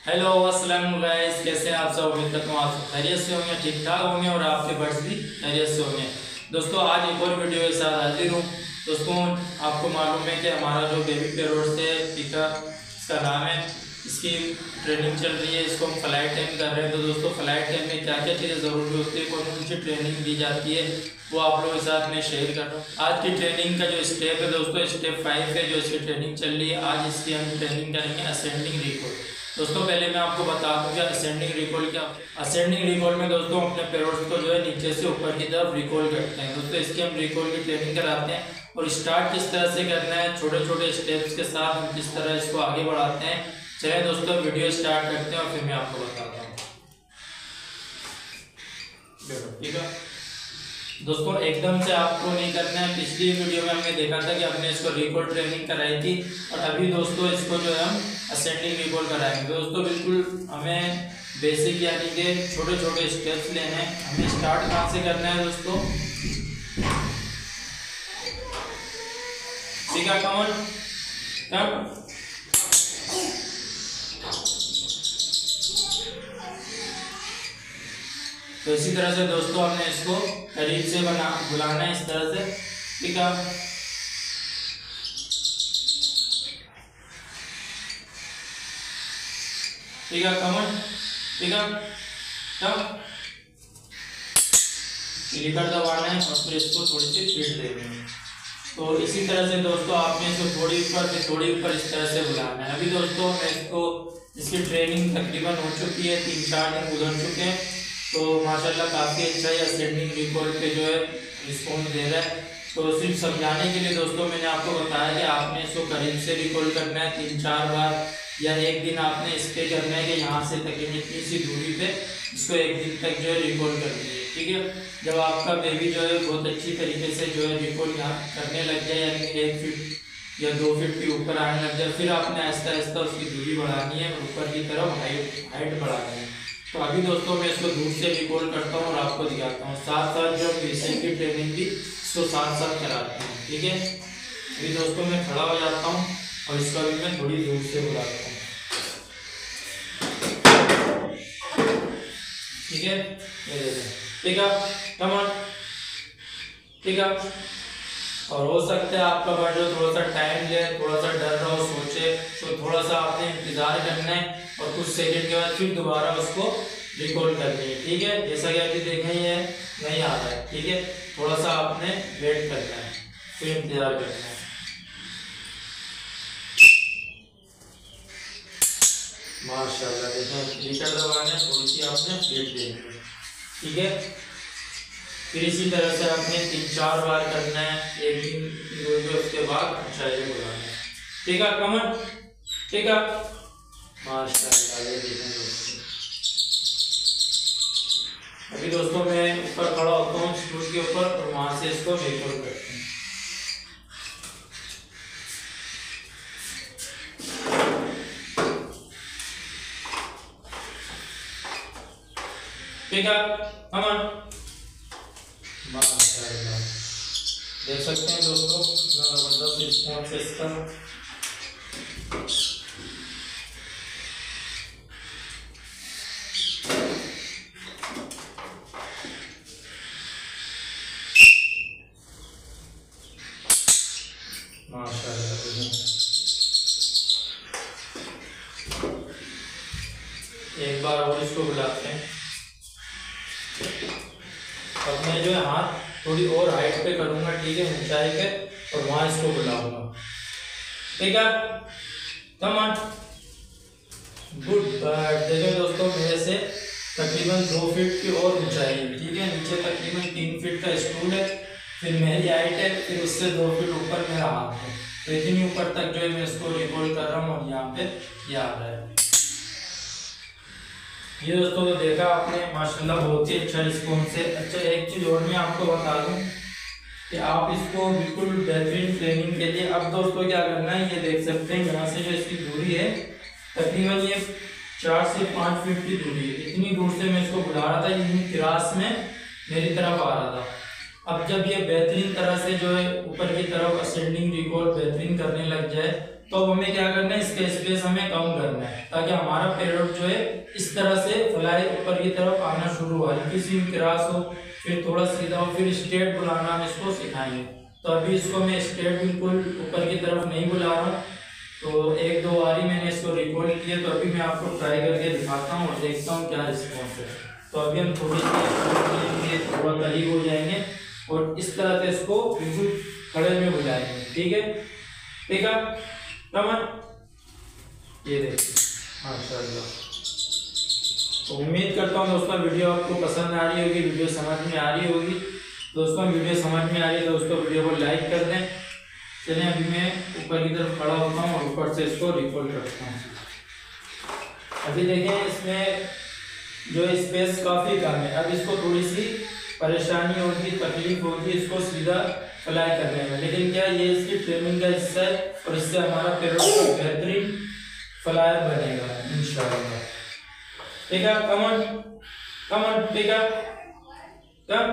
Hello अस्सलाम guys, कैसे हैं आप सब। उम्मीद करता हूँ आप सब खैरियत से होंगे, ठीक ठाक होंगे और आपके बर्ड्स भी खैरियत से होंगे। दोस्तों आज एक और वीडियो के साथ हाजिर हूँ। दोस्तों आपको मालूम है कि हमारा जो बेबी पैरोट्स है पीका, इसका नाम है, इसकी ट्रेनिंग चल रही है। इसको हम फ्लाइट टाइम कर रहे हैं। तो दोस्तों फ्लाइट टाइम में क्या क्या चीज़ें ज़रूरी होती है, कौन कौन सी ट्रेनिंग दी जाती है, वो आप लोगों के साथ मैं शेयर कर रहा हूँ। आज की ट्रेनिंग का जो स्टेप है दोस्तों, स्टेप 5 है जो इसकी ट्रेनिंग चल रही है। आज इसकी हम ट्रेनिंग करेंगे असेंडिंग रिकॉल। दोस्तों पहले मैं आपको बता दूं कि असेंडिंग रिकॉल क्या। असेंडिंग रिकॉल में दोस्तों अपने पैरोट्स को जो है नीचे से ऊपर की तरफ रिकॉल करते हैं। दोस्तों इसकी हम रिकॉल की ट्रेनिंग कराते हैं और स्टार्ट किस तरह से करना है, छोटे छोटे स्टेप्स के साथ हम किस तरह इसको आगे बढ़ाते हैं। चलिए दोस्तों वीडियो स्टार्ट करते हैं और फिर मैं आपको बताता हूँ। ठीक है दोस्तों, एकदम से आपको नहीं करना है। पिछली वीडियो में हमने देखा था कि हमने इसको रिकॉल ट्रेनिंग कराई थी और अभी दोस्तों इसको जो है हम असेंडिंग रिकॉल कराएंगे। दोस्तों बिल्कुल हमें बेसिक यानी कि छोटे छोटे स्टेप्स लेने हैं। हमें स्टार्ट कहाँ से करना है दोस्तों, ठीक है कमन तब। तो इसी तरह से दोस्तों हमने इसको करीब से बुलाना है इस तरह से, ठीक है। ठीक है कमन, ठीक है तब क्लिकर दबाना है और फिर इसको थोड़ी सी फीड देनी है। तो इसी तरह से दोस्तों आपने इसको थोड़ी ऊपर फिर थोड़ी ऊपर इस तरह से बुलाना है। अभी दोस्तों मैं इसको इसकी ट्रेनिंग तकरीबन हो चुकी है, 3-4 दिन गुजर चुके हैं। तो माशाल्लाह काफ़ी अच्छा है असेंडिंग रिकॉल पे जो है रिस्पॉन्स दे रहा है। तो सिर्फ समझाने के लिए दोस्तों मैंने आपको बताया कि आपने इसको करीब से रिकॉल करना है 3-4 बार, या एक दिन आपने इस पे करना है कि यहाँ से तकरीबन इतनी सी दूरी पे इसको एक दिन तक जो है रिकॉल करनी है, ठीक है। जब आपका बेबी जो है बहुत अच्छी तरीके से जो है रिकॉल यहाँ करने लग जाए, यानी कि 1 फीट या 2 फीट के ऊपर आने लग जाए, फिर आपने आहिस्ता आहिस्ता उसकी दूरी बढ़ानी है, ऊपर की तरफ हाइट बढ़ानी है। तो अभी दोस्तों मैं इसको दूर से रिकॉल करता हूँ और आपको दिखाता हूँ। साथ साथ जो बेसिक की ट्रेनिंग भी इसको साथ साथ कराते हैं, ठीक है। अभी दोस्तों मैं खड़ा हो जाता हूँ और इसको अभी मैं थोड़ी दूर से बुलाता हूँ, ठीक है। ये देखो, ठीक है कम ऑन, ठीक है। और हो सकता है आपका बर्ड जो थोड़ा सा टाइम ले, थोड़ा सा डर रहा हो, सोचे, तो थोड़ा सा आपने इंतजार करना है और कुछ सेकंड के बाद फिर दोबारा उसको रिकॉल करनी है, ठीक है। जैसा कि अभी देखें ये नहीं आ रहा है, ठीक है। थोड़ा सा आपने वेट करना है, फिर इंतजार करना है। माशाल्लाह देखें क्लिकर दबाना है, थोड़ी सी आपने फीड देनी है, ठीक है। फिर इसी तरह से आपने 3-4 बार करना है, एक दिन की उसके बाद मुशायरे बुलाना है, ठीक है कमन, ठीक है। माशाल्लाह ये देखें दोस्तों। अभी दोस्तों मैं ऊपर खड़ा होता हूँ स्टूल के ऊपर और वहां से इसको रिकॉल करते हैं, ठीक है कमन। माशाल्लाह देख सकते हैं दोस्तों कितना जबरदस्त रिस्पॉन्स है इसका। माशाल्लाह एक बार और इसको बुलाते हैं। अब मैं जो है हाथ थोड़ी और हाइट पे करूंगा, ठीक है, ऊंचाई पे, और वहां इसको बुलाऊंगा, ठीक है कम ऑन, गुड बर्ड। देखो दोस्तों मेरे से तकरीबन 2 फीट की और ऊंचाई है, ठीक है। नीचे तकरीबन 3 फीट का स्टूल है, फिर मेरी हाइट है, फिर उससे 2 फीट ऊपर मेरा हाथ है। तो इतनी ऊपर तक जो है मैं इसको रिकॉल कर रहा हूँ और यहाँ पे ये आ रहा है। ये दोस्तों तो देखा आपने माशाल्लाह बहुत ही अच्छा रिस्पॉन्स है। अच्छा एक चीज़ और मैं आपको बता दूं कि आप इसको बिल्कुल बेहतरीन ट्रेनिंग के लिए अब दोस्तों क्या करना है, ये देख सकते हैं यहाँ से जो इसकी दूरी है तकरीबन ये 4 से 5 फीट की दूरी है। इतनी दूर से मैं इसको बुला रहा था, इतनी क्रास में मेरी तरफ आ रहा था। अब जब ये बेहतरीन तरह से जो है ऊपर की तरफ असेंडिंग रिकॉल बेहतरीन करने लग जाए तो अब हमें क्या करना है, इसका स्पेस हमें कम करना है ताकि हमारा पैरोट जो है इस तरह से फ्लाई ऊपर की तरफ आना शुरू हो, हल्की सी क्रॉस हो, फिर थोड़ा सीधा हो, फिर स्ट्रेट बुलाना हम इसको सिखाएंगे। तो अभी इसको मैं स्ट्रेट बिल्कुल ऊपर की तरफ नहीं बुला रहा हूँ, तो एक दो बारी मैंने इसको रिकॉर्ड किया, तो अभी मैं आपको ट्राई करके दिखाता हूँ और देखता हूँ क्या रिस्पॉन्स है। तो अभी हम थोड़ी सी थोड़ा करीब हो जाएंगे और इस तरह से इसको बिल्कुल खड़े में बुलाएंगे। ठीक है, ठीक है, कमन ये देखिए माशाल्लाह। तो उम्मीद करता हूँ दोस्तों वीडियो आपको पसंद आ रही होगी, वीडियो समझ में आ रही होगी। दोस्तों वीडियो समझ में आ रही है दोस्तों वीडियो को लाइक कर दें। चलिए अभी मैं ऊपर की तरफ खड़ा होता हूँ और ऊपर से इसको रिकॉर्ड करता हूँ। अभी देखें इसमें जो स्पेस काफ़ी कम है, अब इसको थोड़ी सी परेशानी होगी, तकलीफ होगी इसको सीधा फ्लाई करने में, लेकिन क्या ये इसकी ट्रेनिंग का हिस्सा है और इससे हमारा पैरोट बेहतरीन फ्लायर बनेगा इंशाल्लाह। ठीक है, कमन कमन, ठीक है, कम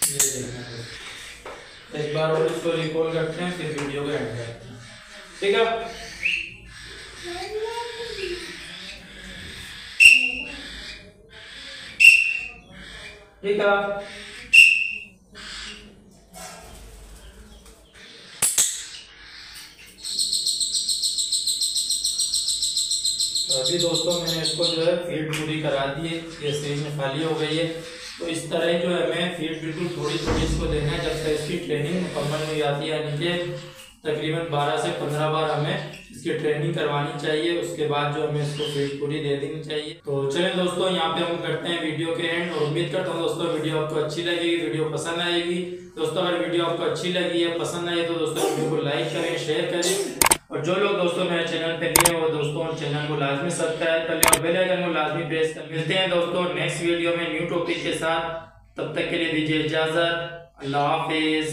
ये देखना एक बार और इसको रिकॉल करते हैं, फिर वीडियो को एंड करते हैं। ठीक है, ठीक है, अभी दोस्तों मैंने इसको जो है फीड पूरी करा दी है, ये स्टेज में खाली हो गई है। तो इस तरह जो है हमें फीड बिल्कुल थोड़ी थोड़ी इसको देना है जब तक इसकी ट्रेनिंग मुकम्मल हो जाती है, यानी कि तकरीबन 12 से 15 बार हमें इसकी ट्रेनिंग करवानी चाहिए, उसके बाद जो हमें इसको फीड पूरी दे देनी चाहिए। तो चलें दोस्तों यहाँ पे हम करते हैं वीडियो के एंड और उम्मीद करता हूँ दोस्तों वीडियो आपको अच्छी लगेगी, वीडियो पसंद आएगी। दोस्तों अगर वीडियो आपको अच्छी लगी है, पसंद आई, तो दोस्तों वीडियो को लाइक करें, शेयर करें और जो लोग दोस्तों मेरे चैनल पे नए हैं वो दोस्तों चैनल को लाजमी सब्सक्राइब कर लें और बेल आइकन को लाजमी प्रेस कर। मिलते हैं दोस्तों नेक्स्ट वीडियो में न्यू टॉपिक के साथ, तब तक के लिए दीजिए इजाजत, अल्लाह हाफिज।